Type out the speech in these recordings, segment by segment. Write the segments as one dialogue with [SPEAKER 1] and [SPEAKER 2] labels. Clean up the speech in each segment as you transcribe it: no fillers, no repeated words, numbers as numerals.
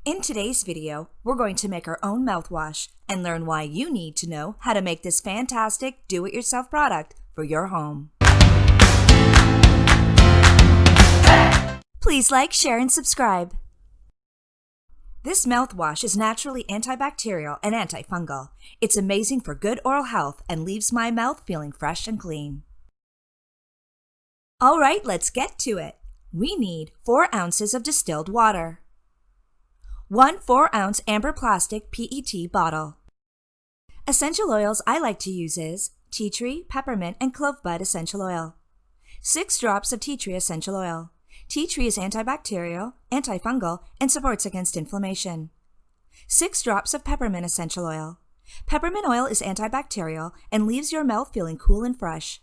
[SPEAKER 1] In today's video, we're going to make our own mouthwash and learn why you need to know how to make this fantastic do-it-yourself product for your home. Please like, share, and subscribe. This mouthwash is naturally antibacterial and antifungal. It's amazing for good oral health and leaves my mouth feeling fresh and clean. All right, let's get to it. We need 4 ounces of distilled water. 1 4-ounce amber plastic PET bottle. Essential oils I like to use is tea tree, peppermint, and clove bud essential oil. 6 drops of tea tree essential oil. Tea tree is antibacterial, antifungal, and supports against inflammation. 6 drops of peppermint essential oil. Peppermint oil is antibacterial and leaves your mouth feeling cool and fresh.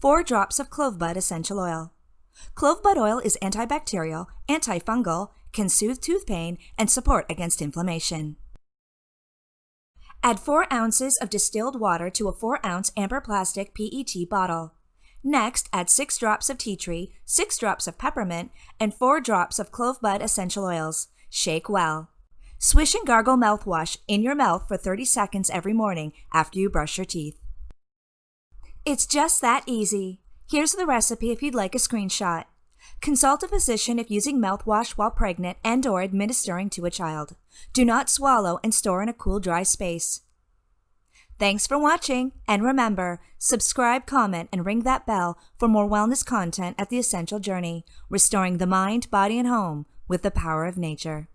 [SPEAKER 1] 4 drops of clove bud essential oil. Clove bud oil is antibacterial, antifungal, can soothe tooth pain, and support against inflammation. Add 4 ounces of distilled water to a 4-ounce amber plastic PET bottle. Next, add 6 drops of tea tree, 6 drops of peppermint, and 4 drops of clove bud essential oils. Shake well. Swish and gargle mouthwash in your mouth for 30 seconds every morning after you brush your teeth. It's just that easy. Here's the recipe if you'd like a screenshot. Consult a physician if using mouthwash while pregnant and/or administering to a child. Do not swallow and store in a cool, dry space. Thanks for watching, and remember, subscribe, comment, and ring that bell for more wellness content at The Essential Journey, restoring the mind, body, and home with the power of nature.